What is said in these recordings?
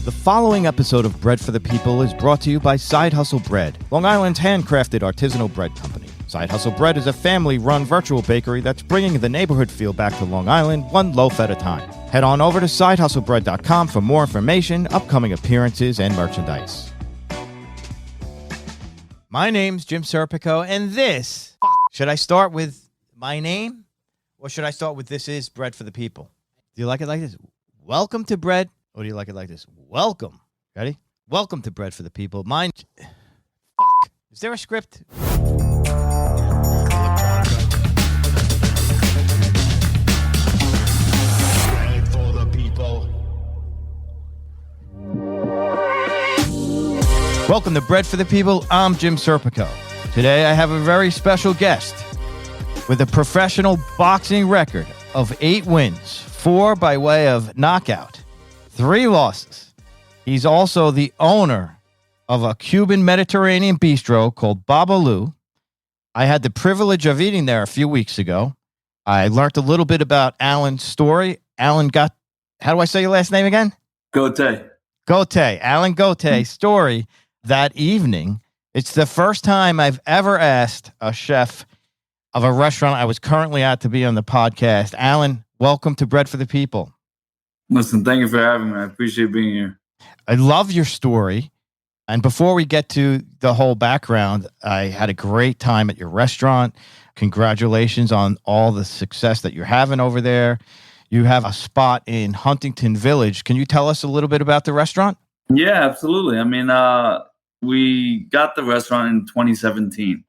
The following episode of Bread for the People is brought to you by Side Hustle Bread, Long Island's handcrafted artisanal bread company. Side Hustle Bread is a family-run virtual bakery that's bringing the neighborhood feel back to Long Island, one loaf at a time. Head on over to sidehustlebread.com for more information, upcoming appearances, and merchandise. My name's Jim Serpico, and this... Should I start with my name? Or should I start with this is Bread for the People? Do you like it like this? Welcome to Bread. Or do you like it like this? Welcome. Ready? Welcome to Bread for the People. Mine... Is there a script? Welcome to Bread for the People. I'm Jim Serpico. Today I have a very special guest with a professional boxing record of 8 wins, 4 by way of knockout, 3 losses. He's also the owner of a Cuban Mediterranean bistro called BabaluNY. I had the privilege of eating there a few weeks ago. I learned a little bit about Alan's story. Alan how do I say your last name again? Gotay. Alan Gotay's story that evening. It's the first time I've ever asked a chef of a restaurant I was currently at to be on the podcast. Alan, welcome to Bread for the People. Listen, thank you for having me. I appreciate being here. I love your story. And before we get to the whole background, I had a great time at your restaurant. Congratulations on all the success that you're having over there. You have a spot in Huntington Village. Can you tell us a little bit about the restaurant? Yeah, absolutely. I mean, we got the restaurant in 2017.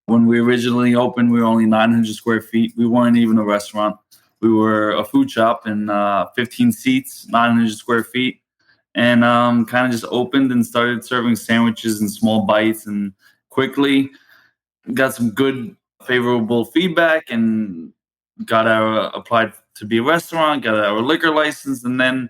When we originally opened, we were only 900 square feet. We weren't even a restaurant. We were a food shop and 15 seats, 900 square feet, and kind of just opened and started serving sandwiches in small bites, and quickly got some good, favorable feedback and applied to be a restaurant, got our liquor license, and then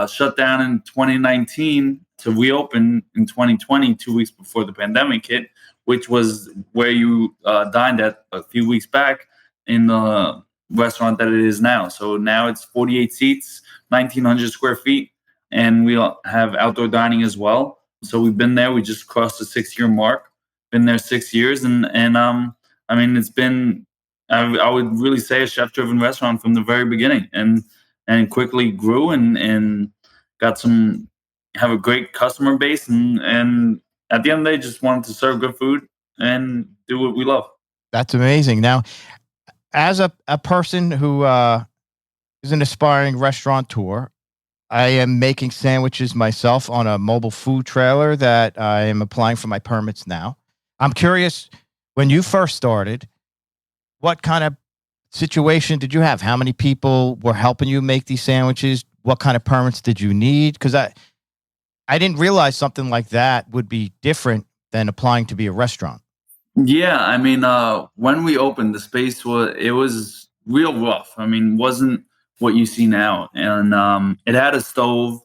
shut down in 2019 to reopen in 2020, 2 weeks before the pandemic hit, which was where you dined at a few weeks back in the restaurant that it is now. So now it's 48 seats, 1,900 square feet, and we have outdoor dining as well. So we've been there. We just crossed the 6-year mark. Been there 6 years, and I mean, it's been, I would really say, a chef-driven restaurant from the very beginning, and quickly grew and have a great customer base, and at the end of the day, just wanted to serve good food and do what we love. That's amazing. Now, as a person who is an aspiring restaurateur, I am making sandwiches myself on a mobile food trailer that I am applying for my permits now. I'm curious, when you first started, what kind of situation did you have? How many people were helping you make these sandwiches? What kind of permits did you need? Because I didn't realize something like that would be different than applying to be a restaurant. Yeah, I mean, when we opened, the space was real rough. I mean, wasn't what you see now. And it had a stove.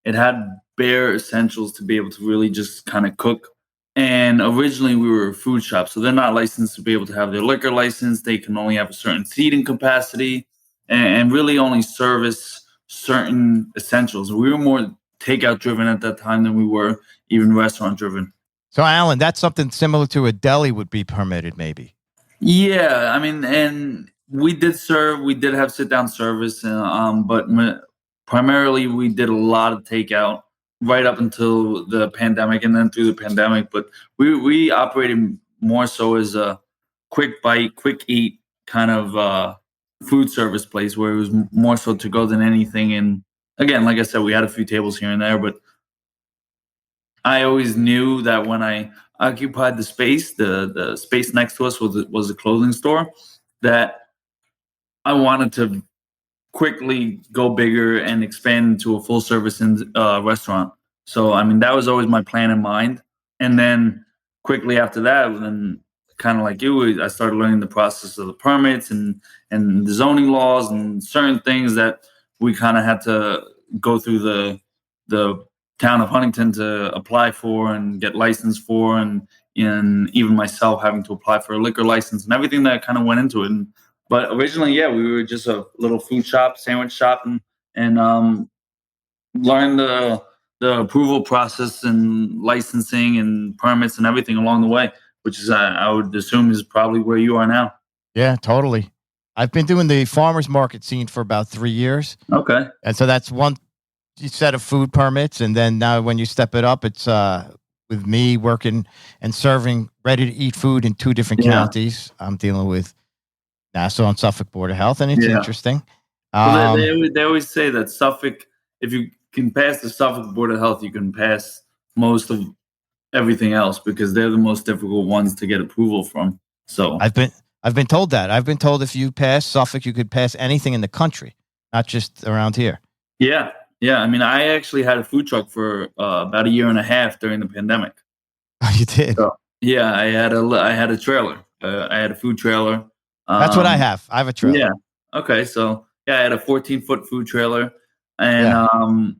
It had bare essentials to be able to really just kind of cook. And originally we were a food shop, so they're not licensed to be able to have their liquor license. They can only have a certain seating capacity and really only service certain essentials. We were more takeout driven at that time than we were even restaurant driven. So, Alan, that's something similar to a deli would be permitted, maybe. Yeah, I mean, and we did have sit down service, but primarily we did a lot of takeout right up until the pandemic, and then through the pandemic. But we operated more so as a quick bite, quick eat kind of food service place, where it was more so to go than anything. And again, like I said, we had a few tables here and there, but I always knew that when I occupied the space, the space next to us was a clothing store, that I wanted to quickly go bigger and expand into a full service restaurant. So, I mean, that was always my plan in mind. And then quickly after that, then kind of like you, I started learning the process of the permits and the zoning laws and certain things that we kind of had to go through the town of Huntington to apply for and get licensed for, and even myself having to apply for a liquor license and everything that kind of went into it. But originally, yeah, we were just a little food shop, sandwich shop, and learned the approval process and licensing and permits and everything along the way, which is I would assume is probably where you are now. Yeah, totally. I've been doing the farmers market scene for about 3 years. Okay. And so that's one set of food permits. And then now when you step it up, it's with me working and serving ready to eat food in 2 different counties. I'm dealing with Nassau and Suffolk Board of Health, and it's interesting. Well, they always say that Suffolk, if you can pass the Suffolk Board of Health, you can pass most of everything else because they're the most difficult ones to get approval from. So I've been told that. I've been told if you pass Suffolk, you could pass anything in the country, not just around here. Yeah. I mean, I actually had a food truck for about a year and a half during the pandemic. Oh, you did? So, yeah, I had a trailer. I had a food trailer. That's what I have. I have a trailer. Yeah. Okay. So I had a 14-foot food trailer, and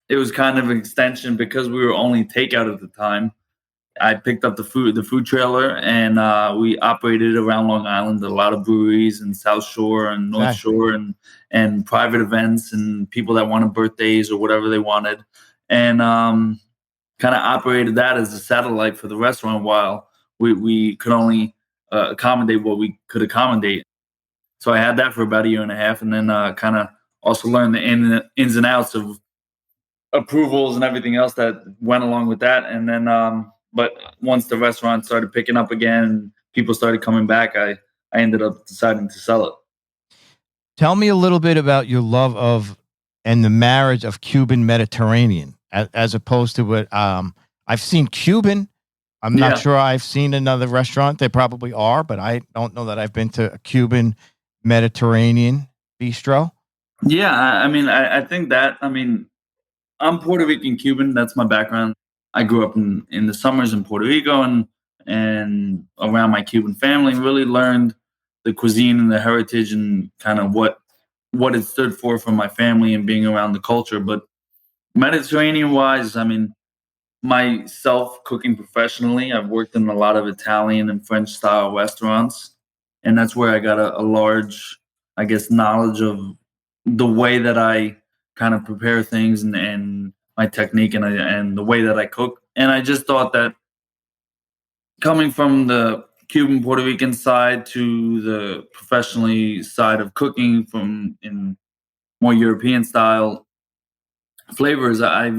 it was kind of an extension because we were only takeout at the time. I picked up the food trailer, and we operated around Long Island, a lot of breweries and South Shore and North Shore and private events and people that wanted birthdays or whatever they wanted. And kind of operated that as a satellite for the restaurant while we could only accommodate what we could accommodate. So I had that for about a year and a half, and then kind of also learned the ins and outs of approvals and everything else that went along with that. And then, but once the restaurant started picking up again, and people started coming back, I ended up deciding to sell it. Tell me a little bit about your love of and the marriage of Cuban Mediterranean as opposed to what I've seen Cuban. I'm not sure I've seen another restaurant. They probably are, but I don't know that I've been to a Cuban Mediterranean bistro. Yeah, I mean, I think that, I mean, I'm Puerto Rican Cuban. That's my background. I grew up in the summers in Puerto Rico and around my Cuban family, really learned the cuisine and the heritage and kind of what it stood for my family and being around the culture. But Mediterranean wise, I mean, myself cooking professionally, I've worked in a lot of Italian and French style restaurants. And that's where I got a large, I guess, knowledge of the way that I kind of prepare things and my technique and the way that I cook. And I just thought that coming from the Cuban Puerto Rican side to the professionally side of cooking from in more European style flavors, I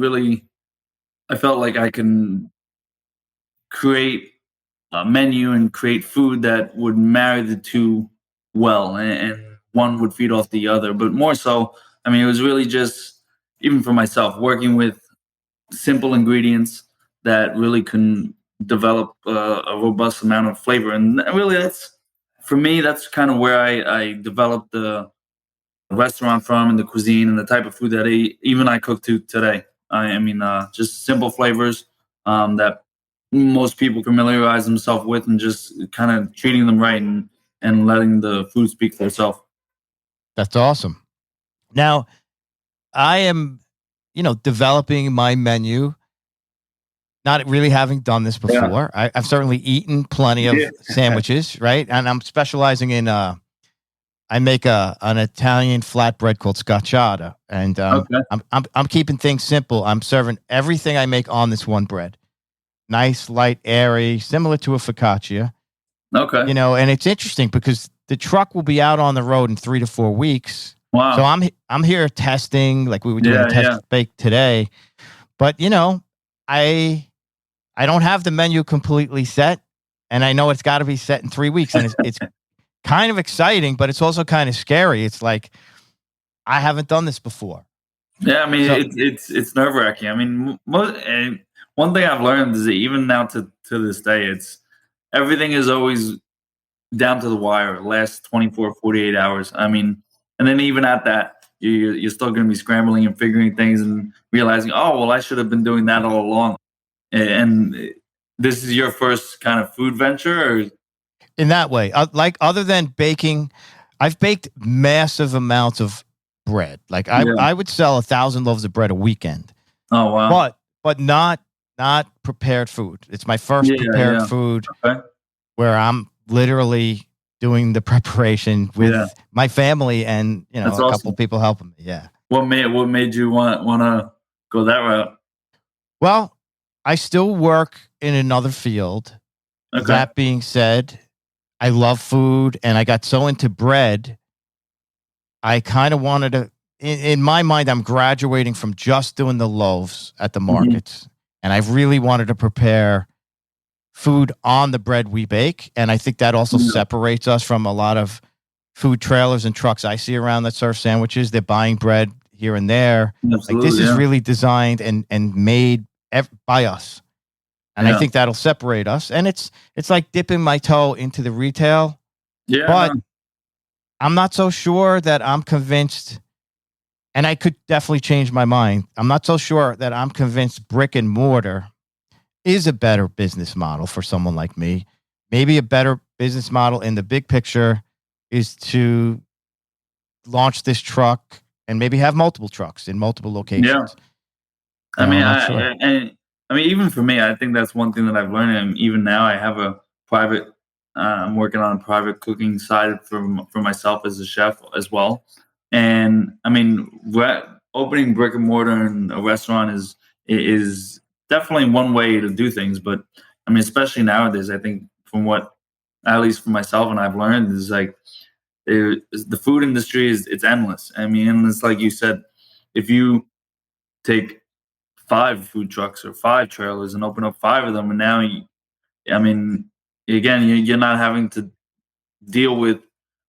felt like I can create a menu and create food that would marry the two well, and one would feed off the other. But more so, I mean, it was really just, even for myself, working with simple ingredients that really can develop a robust amount of flavor. And really, for me, that's kind of where I developed the restaurant from and the cuisine and the type of food that even I cook to today. I mean, just simple flavors that most people familiarize themselves with, and just kind of treating them right and letting the food speak for itself. That's awesome. Now, I am, developing my menu, not really having done this before. Yeah. I've certainly eaten plenty of sandwiches, right? And I'm specializing in, I make an Italian flatbread called scacciata, and I'm keeping things simple. I'm serving everything I make on this one bread. Nice, light, airy, similar to a focaccia. Okay. And it's interesting because the truck will be out on the road in 3 to 4 weeks. Wow. So I'm here testing, like we were doing a test bake today. But I don't have the menu completely set, and I know it's got to be set in 3 weeks, and it's kind of exciting, but it's also kind of scary. It's like I haven't done this before. Yeah, I mean, it's nerve-wracking. I mean, one thing I've learned is that even now to this day, everything is always down to the wire, last 24, 48 hours. I mean, and then even at that, you're still going to be scrambling and figuring things and realizing, oh, well, I should have been doing that all along. And this is your first kind of food venture? Or? In that way, like other than baking, I've baked massive amounts of bread. Like I would sell 1,000 loaves of bread a weekend. Oh, wow. But not prepared food. It's my first prepared food where I'm literally doing the preparation with my family and a couple people helping me. Yeah. What made you want to go that route? Well, I still work in another field. Okay. That being said, I love food and I got so into bread. I kind of wanted to, in my mind, I'm graduating from just doing the loaves at the markets. And I really wanted to prepare food on the bread we bake. And I think that also separates us from a lot of food trailers and trucks I see around that serve sandwiches. They're buying bread here and there. Absolutely, Like this is really designed and made by us. And I think that'll separate us. And it's like dipping my toe into the retail. Yeah. But I'm not so sure that I'm convinced, and I could definitely change my mind. I'm not so sure that I'm convinced brick and mortar is a better business model for someone like me. Maybe a better business model in the big picture is to launch this truck and maybe have multiple trucks in multiple locations. Yeah. I mean, even for me, I think that's one thing that I've learned. And even now, I have a private. I'm working on a private cooking side for myself as a chef as well. And I mean, opening brick and mortar in a restaurant is definitely one way to do things. But I mean, especially nowadays, I think from what, at least for myself, and I've learned is like the food industry it's endless. I mean, and it's like you said, if you take 5 food trucks or 5 trailers and open up 5 of them, and now you're not having to deal with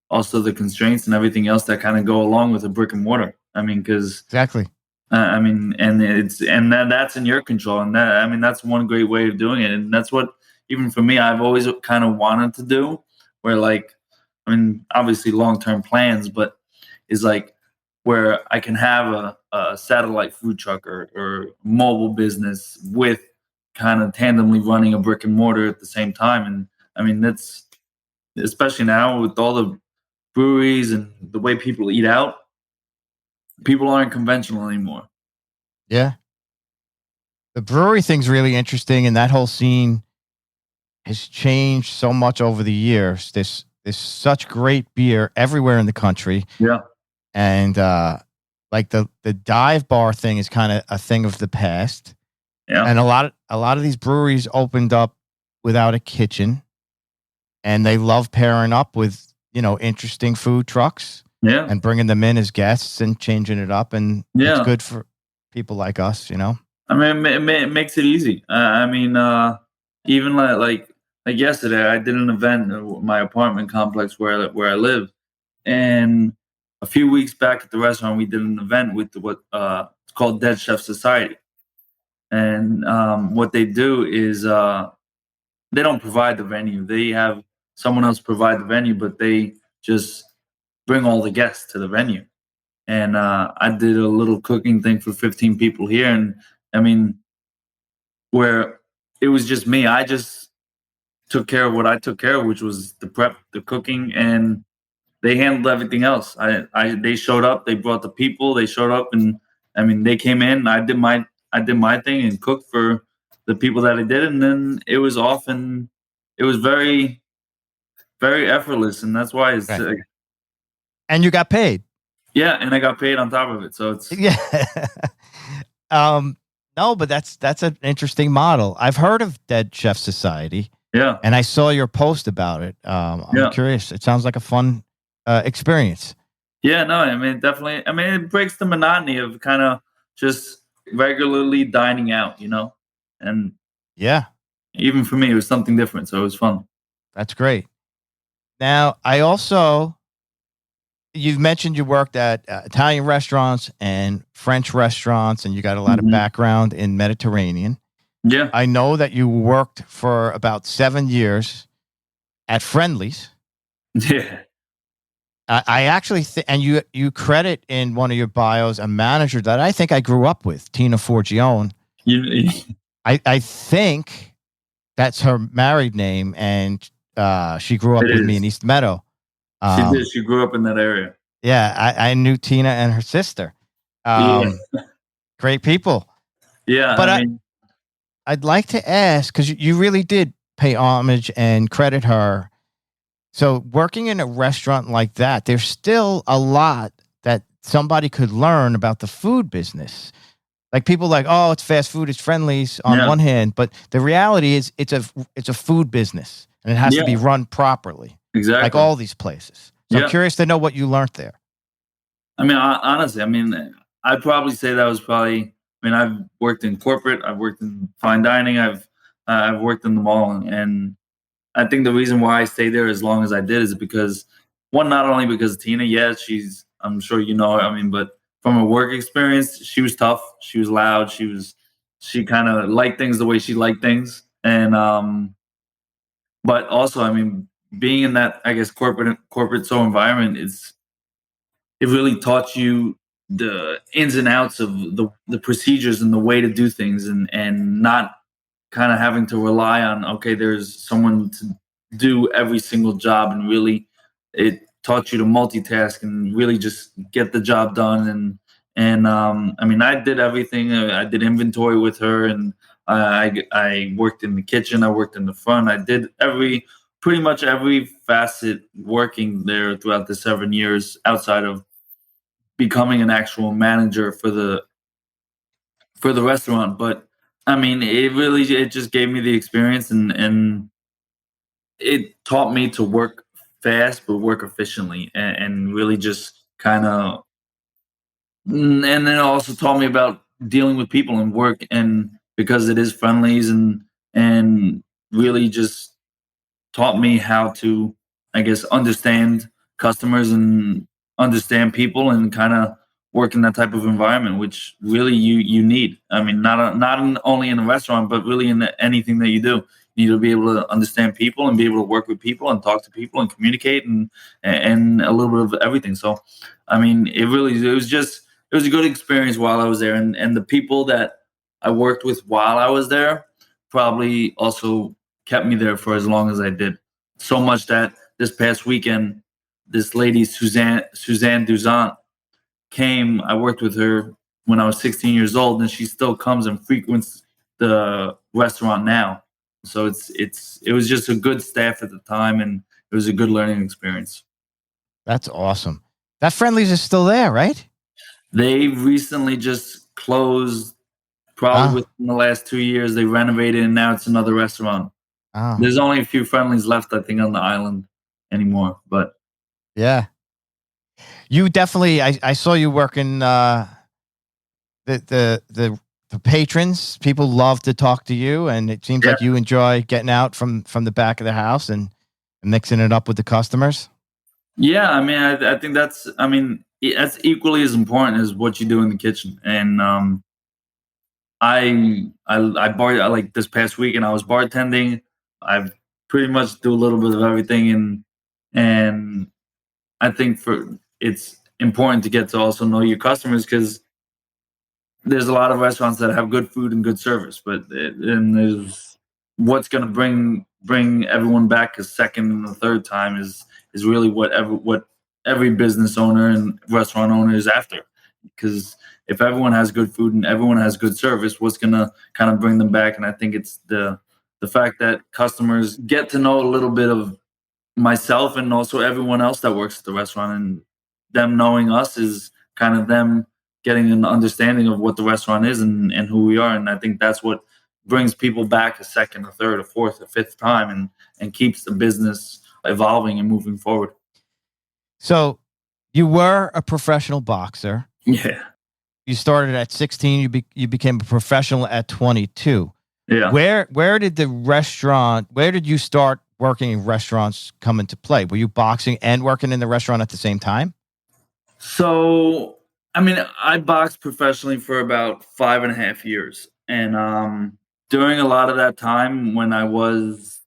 also the constraints and everything else that kind of go along with a brick and mortar. I mean, because exactly. And that's in your control, and that's one great way of doing it, and that's what even for me I've always kind of wanted to do. Where obviously long-term plans, but is like where I can have a satellite food truck or mobile business with kind of tandemly running a brick and mortar at the same time. And I mean, that's especially now with all the breweries and the way people eat out, people aren't conventional anymore. Yeah. The brewery thing's really interesting, and that whole scene has changed so much over the years. There's such great beer everywhere in the country. Yeah. And like the dive bar thing is kind of a thing of the past. Yeah. And a lot of these breweries opened up without a kitchen, and they love pairing up with, interesting food trucks. Yeah. And bringing them in as guests and changing it up, and it's good for people like us, I mean, it makes it easy. Even like yesterday, I did an event at my apartment complex where I live, and a few weeks back at the restaurant, we did an event with what it's called Dead Chef Society, and what they do is they don't provide the venue; they have someone else provide the venue, but they just bring all the guests to the venue. And I did a little cooking thing for 15 people here, and I mean, where it was just me. I just took care of what I took care of, which was the prep, the cooking, and they handled everything else. They showed up, they brought the people, they showed up, and I mean, they came in. I did my thing and cooked for the people that I did, and then it was off, and it was very, very effortless, and that's why it's. Right. And you got paid. Yeah, and I got paid on top of it, so it's no, but that's an interesting model. I've heard of Dead Chef Society. Yeah, and I saw your post about it. I'm curious. It sounds like a fun experience. Yeah, no, I mean, definitely. I mean, it breaks the monotony of kind of just regularly dining out, and yeah, even for me, it was something different, so it was fun. That's great. Now, you've mentioned you worked at Italian restaurants and French restaurants, and you got a lot of background in Mediterranean. Yeah. I know that you worked for about 7 years at Friendly's. Yeah. I actually and you credit in one of your bios a manager that I think I grew up with, Tina Forgione. I think that's her married name, and she grew up with me in East Meadow. She did. She grew up in that area. Yeah, I knew Tina and her sister. Great people. Yeah, but I'd like to ask, because you really did pay homage and credit her. So working in a restaurant like that, there's still a lot that somebody could learn about the food business. Like people like, oh, it's fast food, it's Friendlies on Yeah. one hand, but the reality is it's a food business and it has to be run properly, Exactly. like all these places. So I'm curious to know what you learned there. I mean, honestly, I mean, I'd probably say that was probably. I mean, I've worked in corporate, I've worked in fine dining, I've worked in the mall, and I think the reason why I stayed there as long as I did is because one, not only because Tina, she's, I'm sure you know her, I mean, but from a work experience, she was tough, she was loud, she kind of liked things the way she liked things, and but also, I mean, being in that, I guess, corporate soul environment, it really taught you the ins and outs of the procedures and the way to do things, and not kind of having to rely on, okay, there's someone to do every single job, and really it taught you to multitask and really just get the job done. And I mean, I did everything. I did inventory with her, and I worked in the kitchen, I worked in the front, I did pretty much every facet working there throughout the 7 years outside of becoming an actual manager for the restaurant. But I mean, it just gave me the experience, and it taught me to work fast but work efficiently, and really just kind of, and then it also taught me about dealing with people and work, and because it is Friendlies, and really just taught me how to, I guess, understand customers and understand people, and kind of work in that type of environment, which really you need. I mean, only in a restaurant, but really in anything that you do. You need to be able to understand people and be able to work with people and talk to people and communicate, and a little bit of everything. So, I mean, it was a good experience while I was there, and the people that I worked with while I was there probably also kept me there for as long as I did. So much that this past weekend, this lady Suzanne Duzant came. I worked with her when I was 16 years old, and she still comes and frequents the restaurant now. So it was just a good staff at the time, and it was a good learning experience. That's awesome. That Friendlies is still there, right? They recently just closed, probably within the last 2 years. They renovated, and now it's another restaurant. There's only a few Friendlies left, I think, on the island anymore. But yeah, you definitely. I saw you working. The patrons, people love to talk to you, and it seems like you enjoy getting out from the back of the house and mixing it up with the customers. Yeah, I mean, I think that's. I mean, that's equally as important as what you do in the kitchen. And like this past weekend, I was bartending. I pretty much do a little bit of everything, and I think it's important to get to also know your customers, because there's a lot of restaurants that have good food and good service, and there's what's going to bring everyone back a second and a third time is really what every business owner and restaurant owner is after. Because if everyone has good food and everyone has good service, what's going to kind of bring them back? And I think it's the fact that customers get to know a little bit of myself and also everyone else that works at the restaurant, and them knowing us is kind of them getting an understanding of what the restaurant is, and who we are. And I think that's what brings people back a second, a third, a fourth, a fifth time, and keeps the business evolving and moving forward. So you were a professional boxer. Yeah. You started at 16. You became a professional at 22. Yeah. Where did you start working in restaurants come into play? Were you boxing and working in the restaurant at the same time? So, I mean, I boxed professionally for about 5.5 years. And during a lot of that time, when I was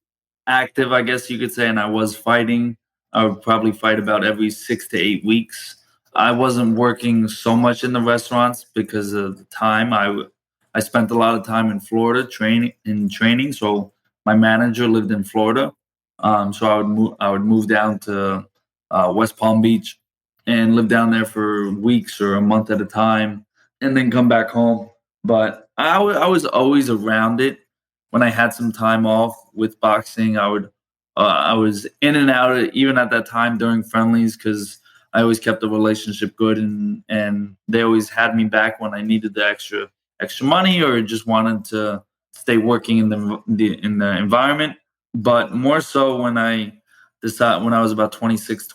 active, I guess you could say, and I was fighting, I would probably fight about every 6 to 8 weeks. I wasn't working so much in the restaurants because of the time. I spent a lot of time in Florida training. So my manager lived in Florida. So I would move down to West Palm Beach and live down there for weeks or a month at a time, and then come back home. But I was always around it. When I had some time off with boxing, I was in and out, even at that time during Friendlies, because I always kept the relationship good, and they always had me back when I needed the extra extra money or just wanted to stay working in the environment. But more so when I decided when I was about 26,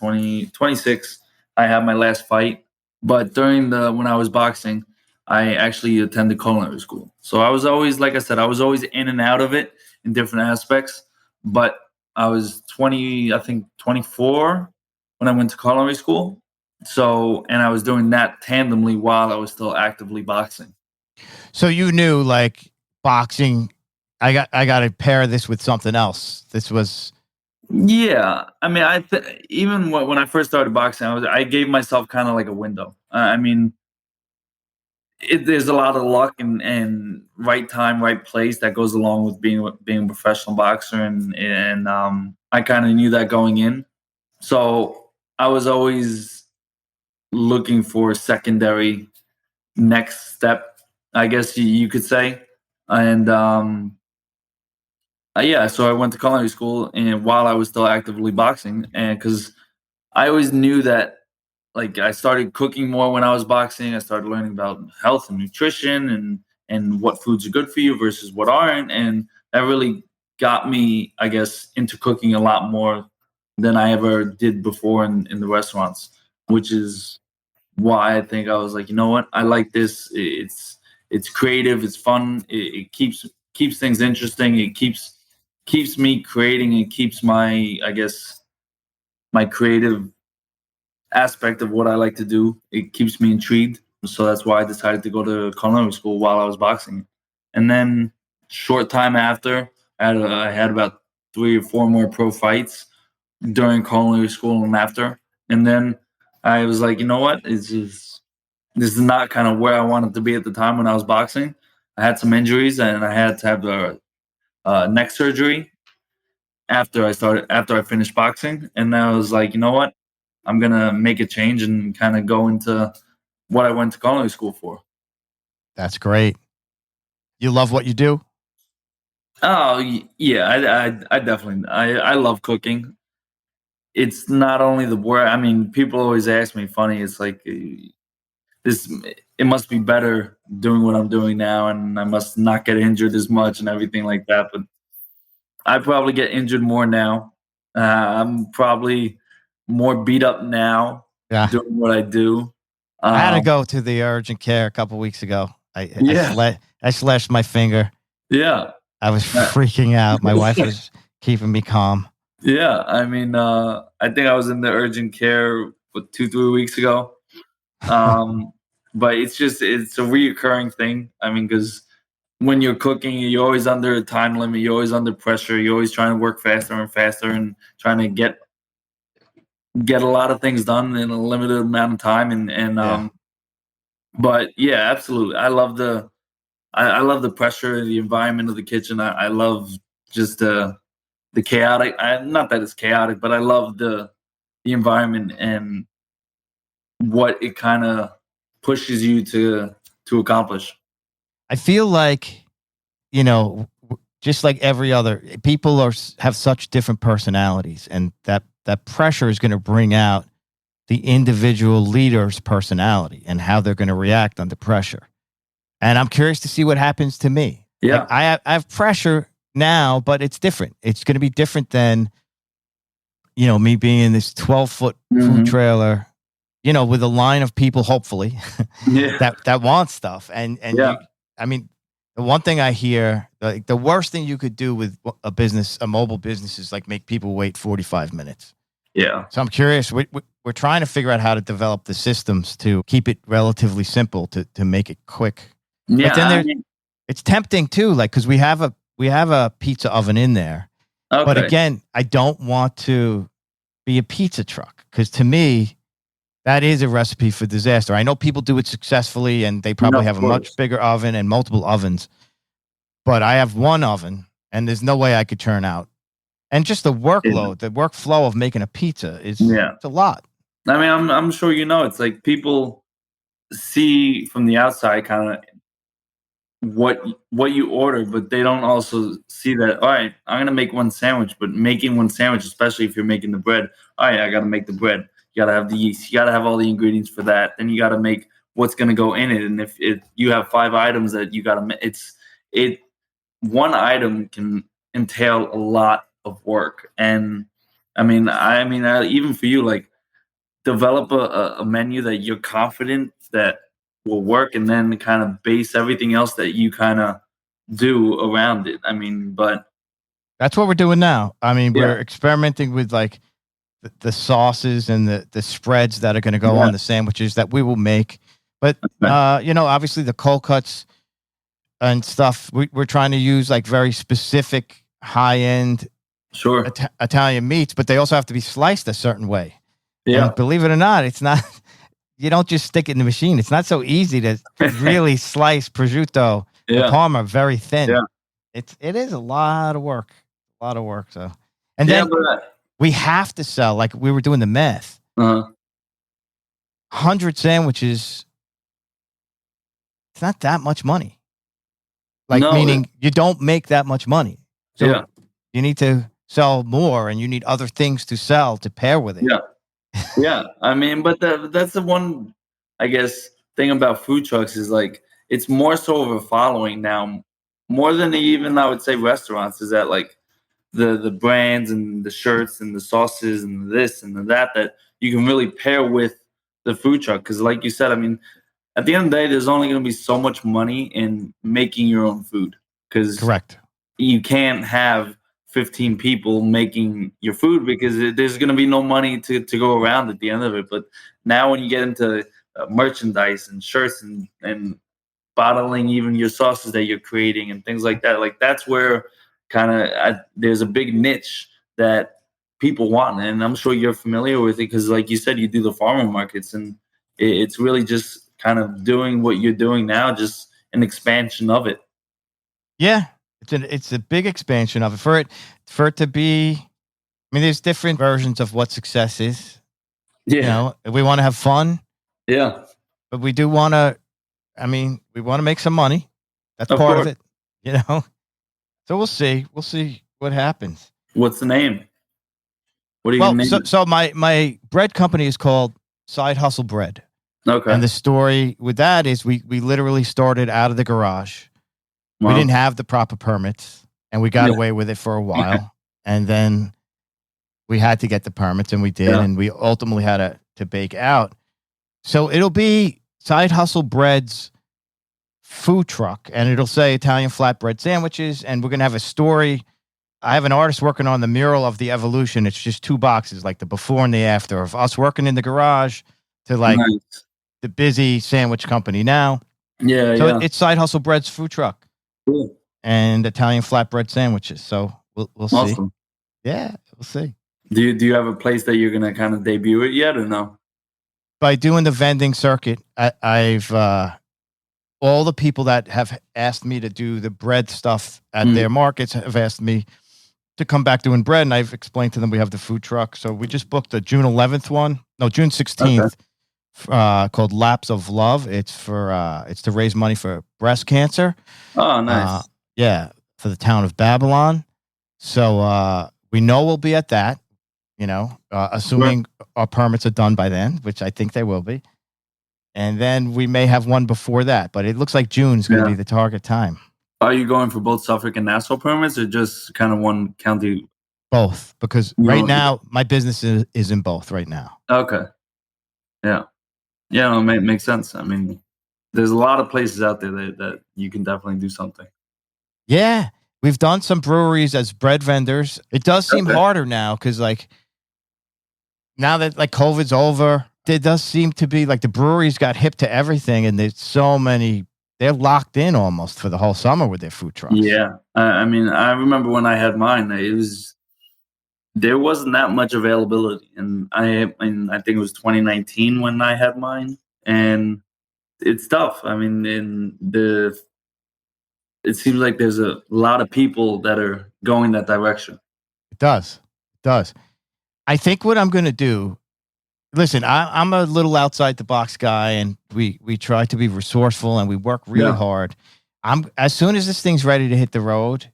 I had my last fight. But during the when I was boxing, I actually attended culinary school. So I was always, like I said, I was always in and out of it in different aspects. But I was 20, I think 24 when I went to culinary school. So, and I was doing that tandemly while I was still actively boxing. So you knew like boxing. I got to pair this with something else. This was Yeah, I mean, even when I first started boxing, I gave myself kind of like a window. I mean, there's a lot of luck and right time, right place that goes along with being a professional boxer, and I kind of knew that going in. So I was always looking for a secondary next step, I guess you could say, and yeah. So I went to culinary school, and while I was still actively boxing, and because I always knew that like I started cooking more when I was boxing. I started learning about health and nutrition and what foods are good for you versus what aren't, and that really got me, I guess, into cooking a lot more than I ever did before in the restaurants, which is why I think I was like, you know what, I like this. It's creative, it's fun, it keeps things interesting, it keeps me creating, it keeps my, I guess, my creative aspect of what I like to do. It keeps me intrigued. So that's why I decided to go to culinary school while I was boxing. And then short time after, I had about 3 or 4 more pro fights during culinary school and after. And then I was like, you know what? This is not kind of where I wanted to be at the time when I was boxing. I had some injuries and I had to have a neck surgery after I finished boxing. And I was like, you know what? I'm gonna make a change and kind of go into what I went to culinary school for. that's great. You love what you do. Oh yeah, I definitely I love cooking. It's not only the work. I mean, people always ask me, funny. It's like this. It must be better doing what I'm doing now, and I must not get injured as much and everything like that. But I probably get injured more now. I'm probably more beat up now Yeah. doing what I do. I had to Um, go to the urgent care a couple weeks ago. yeah, I slashed my finger. yeah. I was Uh, freaking out. My wife was keeping me calm. Yeah, I mean, I think I was in the urgent care 2, 3 weeks ago. Um, but it's a reoccurring thing. I mean, because when you're cooking, you're always under a time limit. You're always under pressure. You're always trying to work faster and faster and trying to get a lot of things done in a limited amount of time. And Yeah. but yeah, absolutely. I love the pressure, the environment of the kitchen. I love just the chaotic. Not that it's chaotic, but I love the environment and what it kind of pushes you to accomplish. I feel like, just like every other people have such different personalities, and that pressure is going to bring out the individual leader's personality and how they're going to react under pressure. And I'm curious to see what happens to me. Like Yeah, I have pressure now, but it's different. It's going to be different than, me being in this 12-foot food hmm trailer, with a line of people, hopefully, yeah, that want stuff. And yeah, I mean, the one thing I hear, like the worst thing you could do with a mobile business is like make people wait 45 minutes. yeah, So I'm curious, we're trying to figure out how to develop the systems to keep it relatively simple to make it quick. But yeah. then I there, mean, it's tempting too, like, cause we have a pizza oven in there. But okay, again, I don't want to be a pizza truck because to me, that is a recipe for disaster. I know people do it successfully and they no, probably of have a much course, bigger oven and multiple ovens, but I have one oven and there's no way I could turn out. And just the yeah, workload, the workflow of making a pizza yeah. it's a lot. I mean, I'm sure you know. It's like people see from the outside kind of what you order, but they don't also see that. All right, I'm gonna make one sandwich, but making one sandwich, especially if you're making the bread. All right, I gotta make the bread. You gotta have the yeast. You gotta have all the ingredients for that. Then you gotta make what's going to go in it. And if you have 5 items that you got to, one item can entail a lot of work. And even for you, like, develop a menu that you're confident that will work, and then kind of base everything else that you kind of do around it. But That's what we're doing now. I mean, yeah, we're experimenting with like the sauces and the spreads that are going to go yeah, on the sandwiches that we will make. But okay, obviously the cold cuts and stuff, we're trying to use like very specific high end sure, Italian meats, but they also have to be sliced a certain way. And yeah, believe it or not, it's not. You don't just stick it in the machine. It's not so easy to really slice prosciutto and yeah, Parma very thin. yeah, It is a lot of work, a lot of work. So, and yeah, then but we have to sell, like we were doing the math, uh 100 sandwiches. It's not that much money. Like, no, meaning you don't make that much money. So yeah, you need to sell more, and you need other things to sell to pair with it. yeah. Yeah, but that's the one, I guess, thing about food trucks is like it's more so of a following now, more than even I would say restaurants. Is that like the brands and the shirts and the sauces and this and the that you can really pair with the food truck? Because like you said, at the end of the day, there's only going to be so much money in making your own food, because Correct. you can't have 15 people making your food, because there's going to be no money to go around at the end of it. But now when you get into merchandise and shirts and bottling even your sauces that you're creating and things like that, like that's where kind of there's a big niche that people want. And I'm sure you're familiar with it, because like you said, you do the farmer markets, and it's really just kind of doing what you're doing now, just an expansion of it. Yeah, it's a big expansion of it for it to be. I mean, there's different versions of what success is. Yeah, We want to have fun, yeah, but we do want to. I mean, we want to make some money. That's of part of course. it. So we'll see. We'll see what happens. What's the name? What are you Well, gonna name it? so my bread company is called Side Hustle Bread, Okay. and the story with that is we literally started out of the garage. We Wow. didn't have the proper permits, and we got Yeah. away with it for a while, and then we had to get the permits, and we did, Yeah. and we ultimately had to bake out. So it'll be Side Hustle Bread's food truck, and it'll say Italian flatbread sandwiches, and we're gonna have a story. I have an artist working on the mural of the evolution. It's just 2 boxes, like the before and the after of us working in the garage to like Nice. the busy sandwich company now. Yeah. So Yeah. it's Side Hustle Bread's food truck Cool. and Italian flatbread sandwiches. So we'll see. Awesome. Yeah, we'll see. Do you have a place that you're gonna kind of debut it yet, or no? By doing the vending circuit, I've all the people that have asked me to do the bread stuff at Mm. their markets have asked me to come back doing bread, and I've explained to them we have the food truck. So we just booked the June 11th one. No, June Okay. 16th, called Laps of Love. It's to raise money for breast cancer. Oh, nice. Yeah, for the town of Babylon. So we know we'll be at that, assuming our permits are done by then, which I think they will be. And then we may have one before that, but it looks like June's going to Yeah. be the target time. Are you going for both Suffolk and Nassau permits, or just kind of one county? Both, because You right know, now my business is in both right now. Okay. Yeah. Yeah. No, makes sense. There's a lot of places out there that you can definitely do something. Yeah, we've done some breweries as bread vendors. It does seem Okay. harder now because like now that like COVID's over, it does seem to be like the breweries got hip to everything, and there's so many. They're locked in almost for the whole summer with their food trucks. Yeah. I remember when I had mine, there wasn't that much availability, and I think it was 2019 when I had mine, and it's tough. It seems like there's a lot of people that are going that direction. It does. It does. I think what I'm going to do. Listen, I'm a little outside the box guy, and we try to be resourceful, and we work really Yeah. hard. As soon as this thing's ready to hit the road,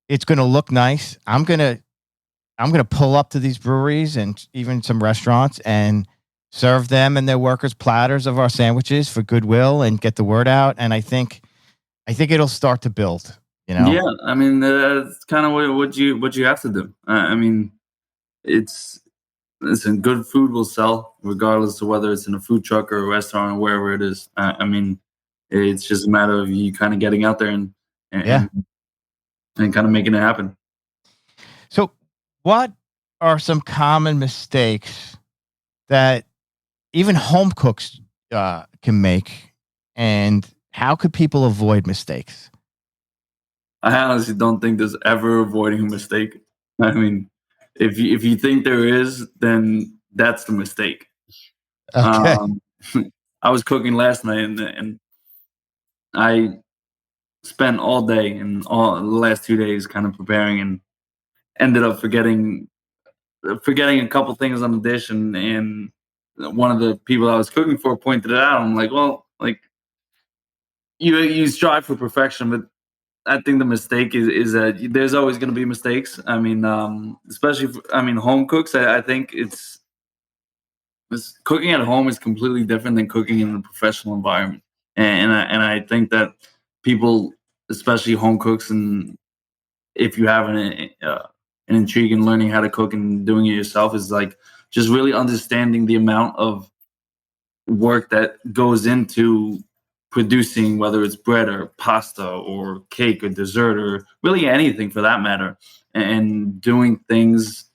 it's going to look nice. I'm gonna pull up to these breweries and even some restaurants, and serve them and their workers platters of our sandwiches for goodwill and get the word out. And I think it'll start to build. Yeah, I mean that's kind of what you have to do. I mean, it's listen, good food will sell regardless of whether it's in a food truck or a restaurant or wherever it is. I mean, it's just a matter of you kind of getting out there and Yeah. and kind of making it happen. So, what are some common mistakes that even home cooks can make, and how could people avoid mistakes? I honestly don't think there's ever avoiding a mistake. I mean, if you think there is, then that's the mistake. Okay. Um, I was cooking last night, and I spent all day and all the last 2 days kind of preparing, and ended up forgetting a couple things on the dish, and one of the people I was cooking for pointed it out. I'm like, well, like you strive for perfection, but I think the mistake is that there's always going to be mistakes. I mean, especially I mean home cooks. I think it's cooking at home is completely different than cooking in a professional environment, and I think that people, especially home cooks, and if you have an intrigue in learning how to cook and doing it yourself, is like just really understanding the amount of work that goes into producing, whether it's bread or pasta or cake or dessert or really anything for that matter, and doing things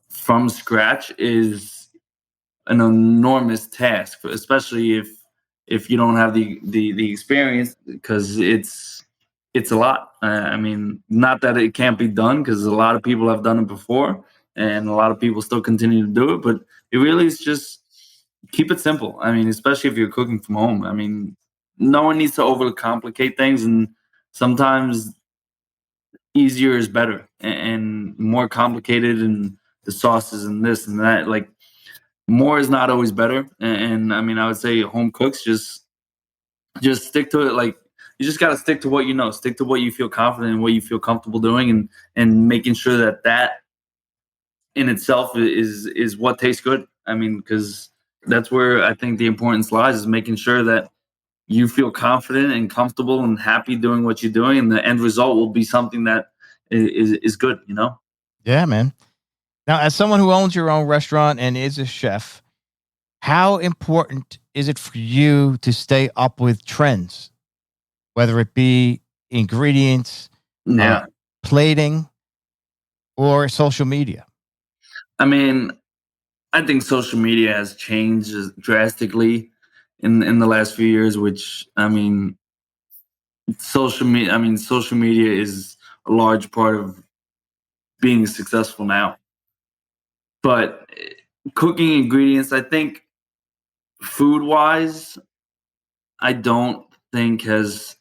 from scratch is an enormous task, especially if you don't have the experience, because it's a lot. I mean, not that it can't be done, because a lot of people have done it before, and a lot of people still continue to do it. But it really is just keep it simple. I mean, especially if you're cooking from home. I mean, no one needs to overcomplicate things, and sometimes easier is better, and more complicated, and the sauces and this and that. Like more is not always better. And I mean, I would say home cooks just stick to it. Like you just got to stick to what you know, stick to what you feel confident and what you feel comfortable doing, and making sure that that in itself is what tastes good. I mean, because that's where I think the importance lies, is making sure that you feel confident and comfortable and happy doing what you're doing, and the end result will be something that is good. You know? Yeah, man. Now, as someone who owns your own restaurant and is a chef, how important is it for you to stay up with trends, whether it be ingredients, Yeah. plating, or social media? I mean, I think social media has changed drastically in the last few years. Which I mean, social media is a large part of being successful now. But cooking ingredients, I think, food wise, I don't think has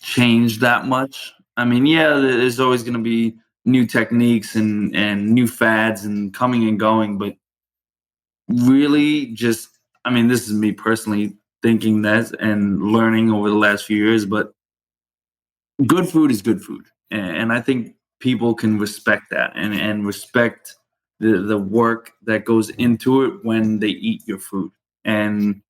changed that much. I mean, yeah, there's always going to be new techniques and new fads and coming and going, but really just, I mean, this is me personally thinking that and learning over the last few years, but good food is good food. And I think people can respect that, and respect the work that goes into it when they eat your food. And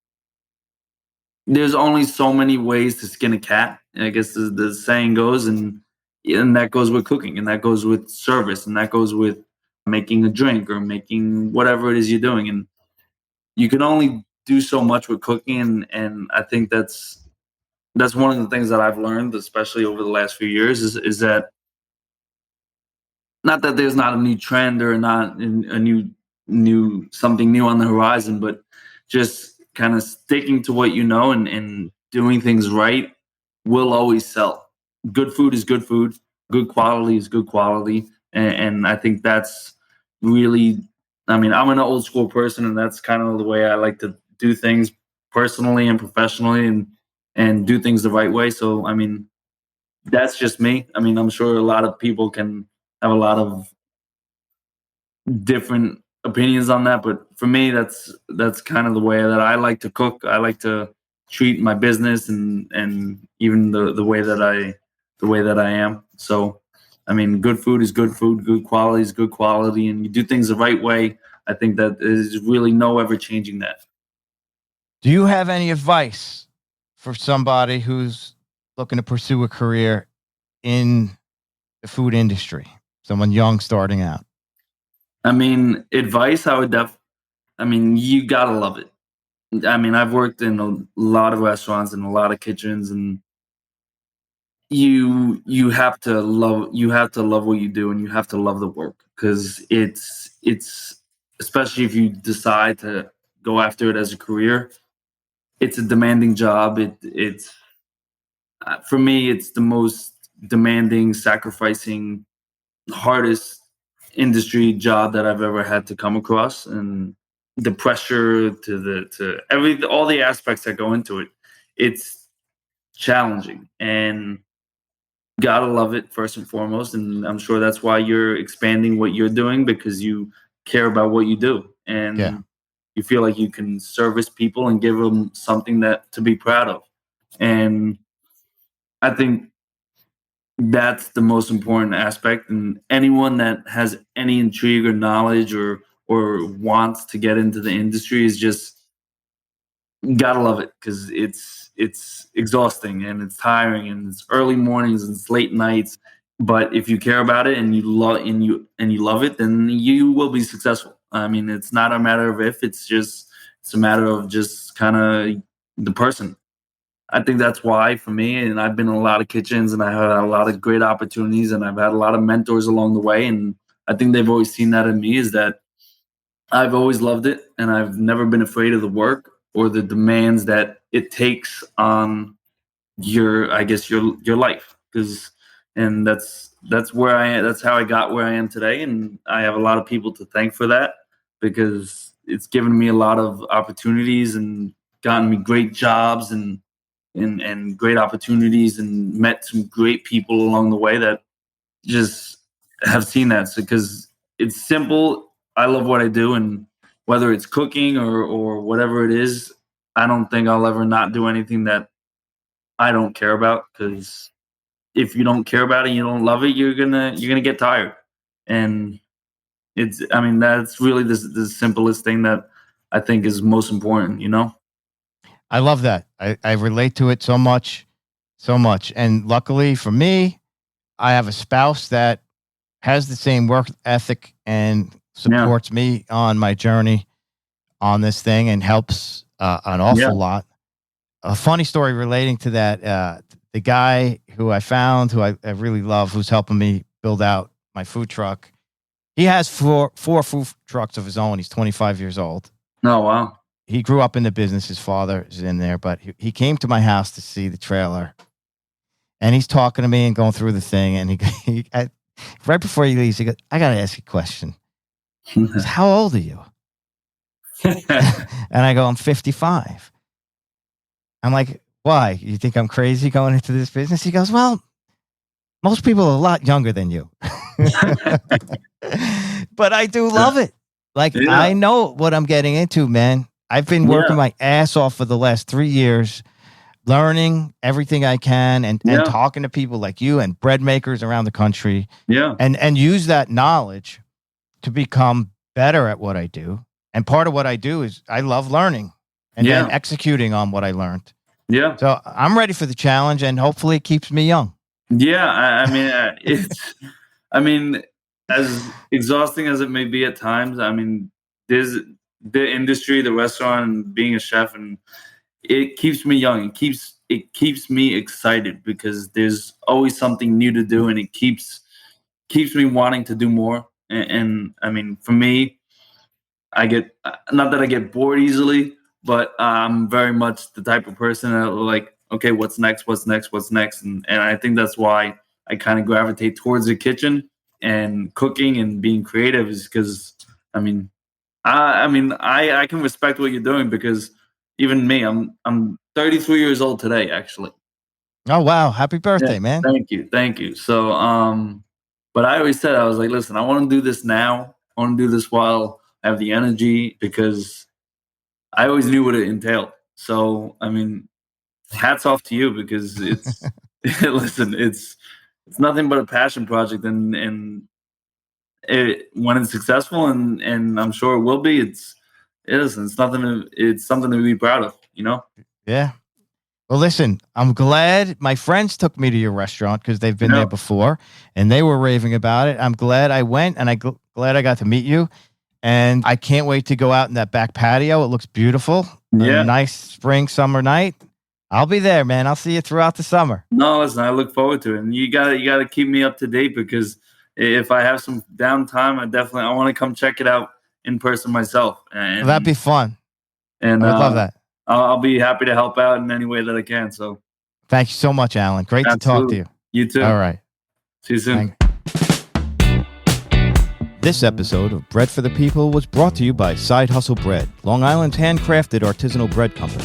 there's only so many ways to skin a cat, I guess the saying goes, and that goes with cooking, and that goes with service, and that goes with making a drink or making whatever it is you're doing. And you can only do so much with cooking, and I think that's one of the things that I've learned, especially over the last few years, is that not that there's not a new trend or not a new something new on the horizon, but just kind of sticking to what you know, and doing things right will always sell. Good food is good food. Good quality is good quality, and I think that's really. I mean, I'm an old school person, and that's kind of the way I like to do things personally and professionally, and do things the right way. So, I mean, that's just me. I mean, I'm sure a lot of people can have a lot of different opinions on that, but for me, that's kind of the way that I like to cook. I like to treat my business, and even the way that I am. So, I mean, good food is good food. Good quality is good quality, and you do things the right way. I think that there's really no ever changing that. Do you have any advice for somebody who's looking to pursue a career in the food industry? Someone young starting out. I mean, advice, I mean, you gotta love it. I mean, I've worked in a lot of restaurants and a lot of kitchens, and you have to love what you do, and you have to love the work, because it's especially if you decide to go after it as a career. It's a demanding job. It's for me, it's the most demanding, sacrificing, hardest industry job that I've ever had to come across, and the pressure to every all the aspects that go into it. It's challenging, and gotta love it first and foremost. And I'm sure that's why you're expanding what you're doing, because you care about what you do, Yeah. and you feel like you can service people and give them something that to be proud of. And I think that's the most important aspect. And anyone that has any intrigue or knowledge or wants to get into the industry is just gotta love it, because it's exhausting and it's tiring and it's early mornings and it's late nights. But if you care about it and you love it, then you will be successful. I mean, it's not a matter of if, it's a matter of just kind of the person. I think that's why for me, and I've been in a lot of kitchens and I had a lot of great opportunities and I've had a lot of mentors along the way. And I think they've always seen that in me, is that I've always loved it and I've never been afraid of the work or the demands that it takes on I guess your life. Because and that's where that's how I got where I am today, and I have a lot of people to thank for that, because it's given me a lot of opportunities and gotten me great jobs and great opportunities, and met some great people along the way that just have seen that. So, because it's simple, I love what I do, and whether it's cooking or whatever it is, I don't think I'll ever not do anything that I don't care about. Because if you don't care about it, you don't love it, you're gonna get tired. And I mean, that's really the simplest thing that I think is most important. You know? I love that. I relate to it so much, so much. And luckily for me, I have a spouse that has the same work ethic and Yeah. supports me on my journey on this thing and helps an awful Yeah. lot. A funny story relating to that, the guy who I found, who I really love, who's helping me build out my food truck, he has four food trucks of his own. He's 25 years old. Oh, wow. He grew up in the business. His father is in there, but he came to my house to see the trailer. And he's talking to me and going through the thing. And right before he leaves, he goes, "I got to ask you a question." He goes, "How old are you?" And I go, "I'm 55. I'm like, "Why? You think I'm crazy going into this business?" He goes, "Well, most people are a lot younger than you." But I do love it. Like, Yeah. I know what I'm getting into, man. I've been working my ass off for the last 3 years, learning everything I can and talking to people like you and bread makers around the country. Yeah. And use that knowledge to become better at what I do. And part of what I do is I love learning and then executing on what I learned. Yeah. So I'm ready for the challenge, and hopefully it keeps me young. Yeah. I mean, I mean, as exhausting as it may be at times, I mean, there's the industry, the restaurant, and being a chef, and it keeps me young. It keeps me excited, because there's always something new to do, and it keeps me wanting to do more. And I mean, for me, I get, not that I get bored easily, but I'm very much the type of person that will, like, okay, what's next? What's next? What's next? And I think that's why I kind of gravitate towards the kitchen and cooking and being creative, is because I can respect what you're doing, because even me, I'm 33 years old today, actually. Oh, wow. Happy birthday, man. Thank you. So, but I always said, I was like, listen, I want to do this now. I want to do this while I have the energy, because I always knew what it entailed. So, I mean, hats off to you, because it's, listen, it's nothing but a passion project. And when it's successful, and I'm sure it will be. It's something to be proud of. Yeah. Well, listen, I'm glad my friends took me to your restaurant because they've been there before and they were raving about it. I'm glad I went, and glad I got to meet you. And I can't wait to go out in that back patio. It looks beautiful. Yeah. A nice spring, summer night. I'll be there, man. I'll see you throughout the summer. No, listen, I look forward to it. And you gotta keep me up to date, because if I have some downtime, I want to come check it out in person myself. And Well, that'd be fun. And I would love that. I'll be happy to help out in any way that I can. So thank you so much, Alan. Great to talk to you. You too. All right. See you soon. This episode of Bread for the People was brought to you by Side Hustle Bread, Long Island's handcrafted artisanal bread company.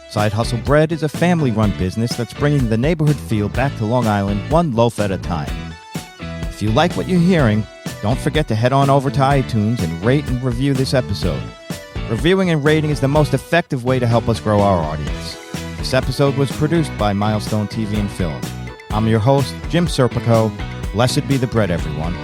Side Hustle Bread is a family-run business that's bringing the neighborhood feel back to Long Island, one loaf at a time. If you like what you're hearing, don't forget to head on over to iTunes and rate and review this episode. Reviewing and rating is the most effective way to help us grow our audience. This episode was produced by Milestone TV and Film. I'm your host, Jim Serpico. Blessed be the bread, everyone.